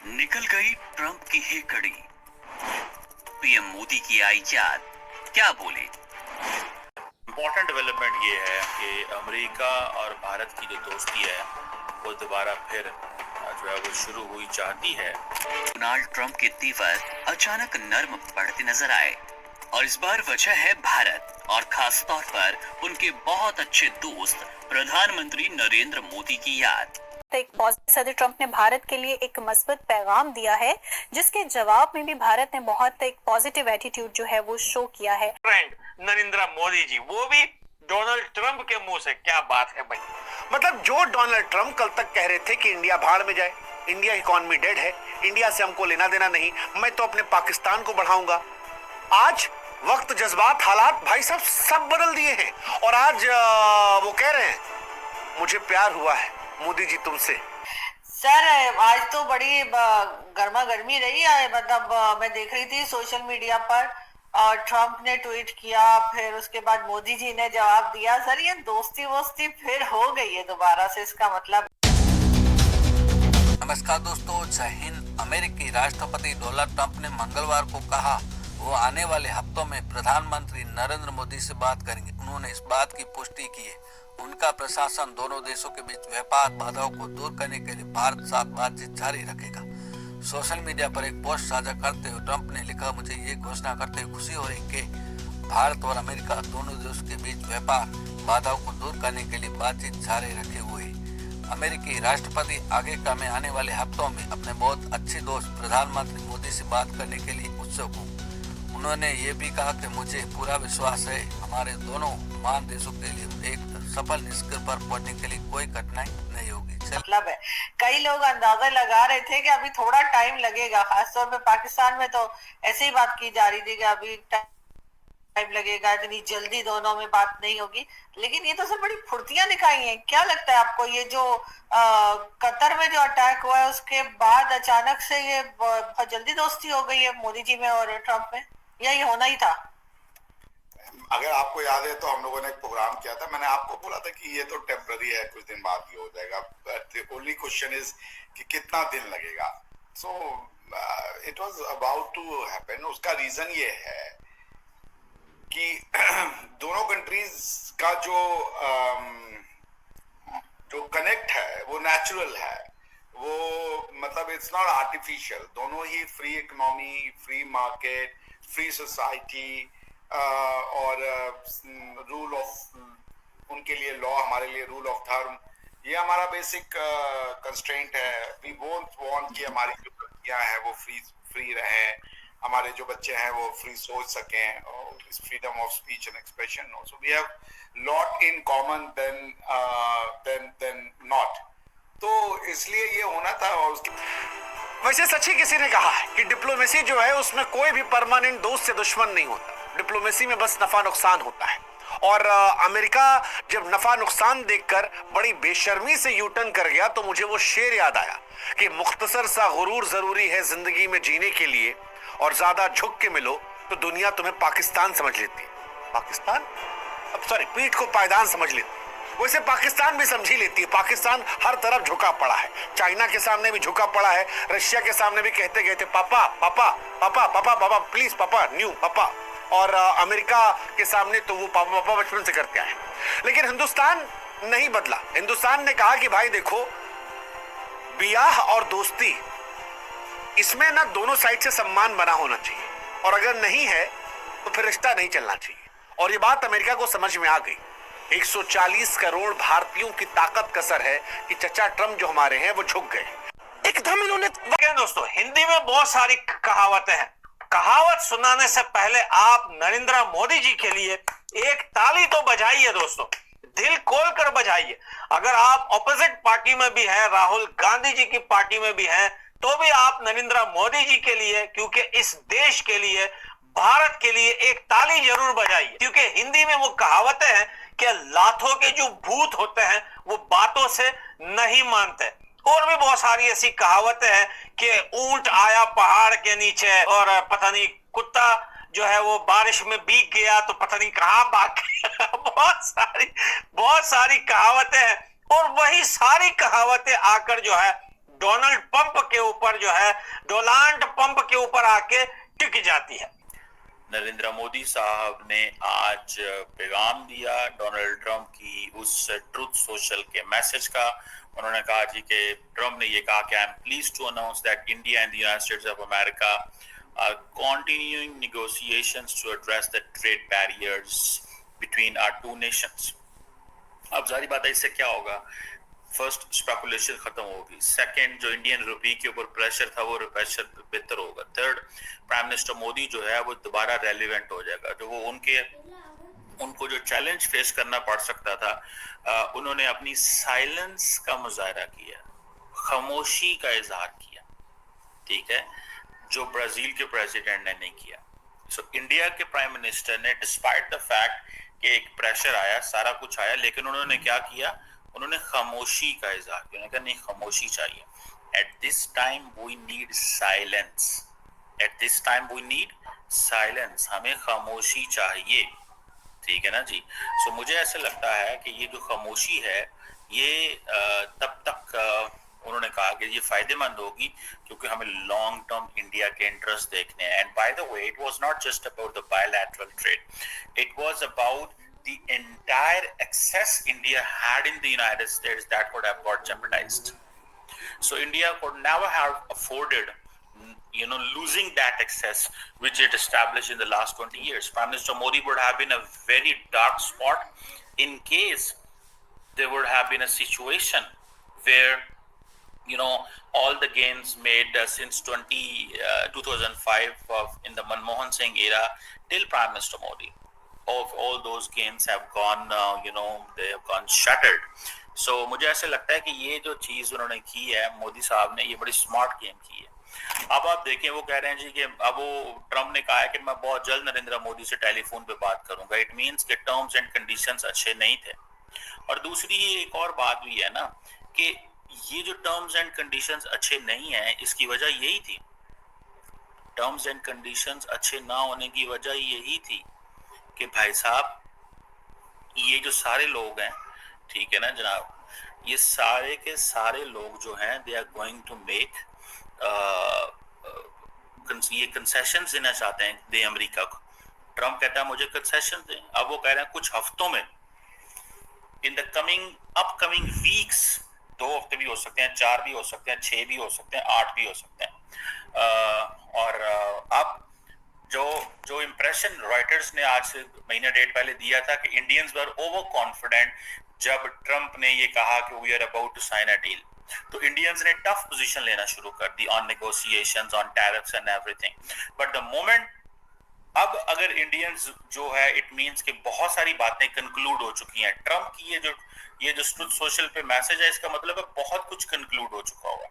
निकल गई ट्रंप की ही कड़ी। पीएम मोदी की आई याद, क्या बोले? इम्पोर्टेंट डेवलपमेंट ये है कि अमेरिका और भारत की जो दोस्ती है वो दोबारा फिर जो है वो शुरू हुई चाहती है। डोनाल्ड ट्रंप के तेवर अचानक नर्म पड़ते नजर आए और इस बार वजह है भारत और खास तौर पर उनके बहुत अच्छे दोस्त प्रधानमंत्री नरेंद्र मोदी की याद। सदर ट्रंप ने भारत के लिए एक मजबूत पैगाम दिया है, जिसके जवाब में भी भारत ने बहुत एक पॉजिटिव एटीट्यूड जो है वो शो किया है। फ्रेंड नरेंद्र मोदी जी, वो भी डोनाल्ड ट्रंप के मुंह से, क्या बात है भाई। मतलब जो डोनाल्ड ट्रंप कल तक कह रहे थे कि इंडिया भाड़ में जाए, इंडिया इकोनॉमी डेड है, इंडिया से हमको लेना देना नहीं, मैं तो अपने पाकिस्तान को बढ़ाऊंगा। आज वक्त, जज्बात, हालात भाई साहब सब बदल दिए हैं और आज वो कह रहे हैं मुझे प्यार हुआ है मोदी जी तुमसे। सर आज तो बड़ी गर्मा गर्मी रही है। मतलब मैं देख रही थी सोशल मीडिया पर, ट्रंप ने ट्वीट किया, फिर उसके बाद मोदी जी ने जवाब दिया। सर ये दोस्ती वोस्ती फिर हो गई है दोबारा से, इसका मतलब। नमस्कार दोस्तों, जय हिंद। अमेरिकी राष्ट्रपति डोनाल्ड ट्रंप ने मंगलवार को कहा वो आने वाले हफ्तों में प्रधानमंत्री नरेंद्र मोदी से बात करेंगे। उन्होंने इस बात की पुष्टि की है उनका प्रशासन दोनों देशों के बीच व्यापार बाधाओं को दूर करने के लिए भारत साथ बातचीत जारी रखेगा। सोशल मीडिया पर एक पोस्ट साझा करते हुए ट्रंप ने लिखा, मुझे ये घोषणा करते हुए खुशी हो रही कि भारत और अमेरिका दोनों देशों के बीच व्यापार बाधाओं को दूर करने के लिए बातचीत जारी रखे हुए। अमेरिकी राष्ट्रपति आगे का मैं आने वाले हफ्तों में अपने बहुत अच्छे दोस्त प्रधानमंत्री मोदी से बात करने के लिए उत्सुक हूँ। उन्होंने ये भी कहा कि मुझे पूरा विश्वास है हमारे दोनों महान देशों के लिए एक सफल निष्कर्ष पर पहुंचने के लिए कोई कठिनाई नहीं होगी। मतलब है, कई लोग अंदाजा लगा रहे थे कि अभी थोड़ा टाइम लगेगा। खासतौर पे पाकिस्तान में तो ऐसी ही बात की जा रही थी कि अभी टाइम लगेगा, इतनी जल्दी दोनों में बात नहीं होगी। लेकिन ये तो सब बड़ी फुर्तियां दिखाई हैं। क्या लगता है आपको, ये जो कतर में जो अटैक हुआ है उसके बाद अचानक से ये बहुत जल्दी दोस्ती हो गई है मोदी जी में और ट्रंप में, या ये होना ही था? अगर आपको याद है तो हम लोगों ने एक प्रोग्राम किया था, मैंने आपको बोला था कि ये तो टेम्पररी है, कुछ दिन बाद ही हो जाएगा। द ओनली क्वेश्चन इज कि कितना दिन लगेगा। So it was about to happen. उसका रीजन ये है कि दोनों कंट्रीज का जो कनेक्ट है वो नेचुरल है, वो मतलब इट्स नॉट आर्टिफिशियल। दोनों ही free economy, free market, free society और रूल ऑफ, उनके लिए लॉ, हमारे लिए रूल ऑफ थर्म, ये हमारा बेसिक कंस्ट्रेंट है। वी बोथ वांट कि हमारी जो लड़कियां हैं वो फ्री रहें, हमारे जो बच्चे हैं वो फ्री सोच सकें, और इस freedom of speech and expression. So we have lot in common then not. तो इसलिए ये होना था। और उसके वैसे सच्ची किसी ने कहा है कि डिप्लोमेसी जो है उसमें कोई भी परमानेंट दोस्त से दुश्मन नहीं होता। डिप्लोमेसी में बस नफा नुकसान होता है। और अमेरिका जब नफा नुकसान देखकर बड़ी बेशर्मी से यू टर्न कर गया तो मुझे वो शेर याद आया कि मुख्तसर सा गुरूर जरूरी है जिंदगी में जीने के लिए, और ज्यादा झुक के मिलो तो दुनिया तुम्हें पाकिस्तान समझ लेती है। पाकिस्तान, अब सॉरी, पीठ को पायदान समझ लेती है। वैसे पाकिस्तान भी समझी लेती है। पाकिस्तान हर तरफ झुका पड़ा है, चाइना के सामने भी झुका पड़ा है, रशिया के सामने भी कहते कहते पापा पापा पापा पापा पापा प्लीज पापा, न्यू पापा। और अमेरिका के सामने तो वो पापा पापा बचपन से करते आए। लेकिन हिंदुस्तान नहीं बदला। हिंदुस्तान ने कहा कि भाई देखो, बियाह और दोस्ती, इसमें ना दोनों साइड से सम्मान बना होना चाहिए, और अगर नहीं है तो फिर रिश्ता नहीं चलना चाहिए। और ये बात अमेरिका को समझ में आ गई। 140 करोड़ भारतीयों की ताकत कसर है कि चचा ट्रंप जो हमारे हैं वो झुक गए। एकदम इन्होंने दोस्तों, हिंदी में बहुत सारी कहावतें हैं। कहावत सुनाने से पहले आप नरेंद्र मोदी जी के लिए एक ताली तो बजाइए दोस्तों, दिल खोल कर बजाइए। अगर आप ऑपोजिट पार्टी में भी हैं, राहुल गांधी जी की पार्टी में भी हैं, तो भी आप नरेंद्र मोदी जी के लिए, क्योंकि इस देश के लिए, भारत के लिए एक ताली जरूर बजाइए। क्योंकि हिंदी में वो कहावतें हैं कि लातों के जो भूत होते हैं वो बातों से नहीं मानते। और भी बहुत सारी ऐसी कहावतें हैं कि ऊंट आया पहाड़ के नीचे, और पता नहीं कुत्ता जो है वो बारिश में भीग गया तो पता नहीं कहां भाग गया। बहुत सारी कहावतें हैं, और वही सारी कहावतें आकर जो है डोनाल्ड पंप के ऊपर जो है, डोनाल्ड पंप के ऊपर आके टिक जाती है। नरेंद्र मोदी साहब ने आज पैगाम दिया डोनाल्ड ट्रंप की उस ट्रुथ सोशल के मैसेज का। उन्होंने कहा जी कि ट्रंप ने ये कहा कि I am pleased to announce that India and the United States of America are continuing negotiations to address the trade barriers between our two nations. अब जारी बात है, इससे क्या होगा? फर्स्ट, स्पेकुलेशन खत्म होगी। सेकंड, जो इंडियन रुपये के ऊपर प्रेशर था वो प्रेशर बेहतर होगा। थर्ड, प्राइम मिनिस्टर मोदी जो है वो दोबारा रेलिवेंट हो जाएगा। जो वो उनको जो चैलेंज फेस करना पड़ सकता था, उन्होंने अपनी साइलेंस का मुजाहरा किया, खामोशी का इजहार किया, ठीक है, जो ब्राजील के प्रेसिडेंट ने नहीं किया। सो इंडिया के प्राइम मिनिस्टर ने डिस्पाइट द फैक्ट कि एक प्रेशर आया, सारा कुछ आया, लेकिन उन्होंने क्या किया? उन्होंने खामोशी का इजहार किया। उन्होंने कहा नहीं, खामोशी चाहिए। At this time we need silence, at this time we need silence, हमें खामोशी चाहिए, ठीक है ना जी। सो मुझे ऐसा लगता है कि ये जो खामोशी है ये तब तक उन्होंने कहा कि ये फायदेमंद होगी क्योंकि हमें लॉन्ग टर्म इंडिया के इंटरेस्ट देखने हैं। And by the way, it was not just about the bilateral trade, it was about the entire access India had in the United States that would have got jeopardized. So India could never have afforded, losing that access which it established in the last 20 years. Prime Minister Modi would have been a very dark spot in case there would have been a situation where, all the gains made since 2005 in the Manmohan Singh era till Prime Minister Modi, of all those gains have gone, they have gone shattered. So मुझे ऐसे लगता है कि ये जो चीज उन्होंने की है मोदी साहब ने, ये बड़ी स्मार्ट गेम की है। अब आप देखें, वो कह रहे हैं जी कि अब वो ट्रम्प ने कहा है कि मैं बहुत जल्द नरेंद्र मोदी से टेलीफोन पे बात करूंगा। इट मींस कि टर्म्स एंड कंडीशंस अच्छे नहीं थे। और दूसरी एक और बात भी है ना कि ये जो टर्म्स एंड कंडीशंस अच्छे नहीं है, इसकी वजह यही थी, टर्म्स एंड कंडीशंस अच्छे ना होने की वजह यही थी कि भाई साहब ये जो सारे लोग हैं, ठीक है ना जनाब, ये सारे के सारे लोग जो हैं they are going to make ये कंसेशन देना चाहते हैं दे अमेरिका को। ट्रम्प कहता है मुझे कंसेशन दें। अब वो कह रहे हैं कुछ हफ्तों में, इन द अपकमिंग वीक्स, 2 हफ्ते भी हो सकते हैं, 4 भी हो सकते हैं, 6 भी हो सकते हैं, 8 भी हो सकते हैं। और अब जो इंप्रेशन रॉयटर्स ने आज से महीने डेढ़ पहले दिया था कि इंडियंस वर ओवर कॉन्फिडेंट जब ट्रंप ने ये कहा कि we are about to sign a deal, तो इंडियंस ने टफ पोजीशन लेना शुरू कर दी on negotiations, on tariffs and everything. But the moment अब अगर इंडियंस जो है, इट मींस कि बहुत सारी बातें कंक्लूड हो चुकी हैं। ट्रंप की ये जो सोशल पे मैसेज है, इसका मतलब है बहुत कुछ कंक्लूड हो चुका होगा।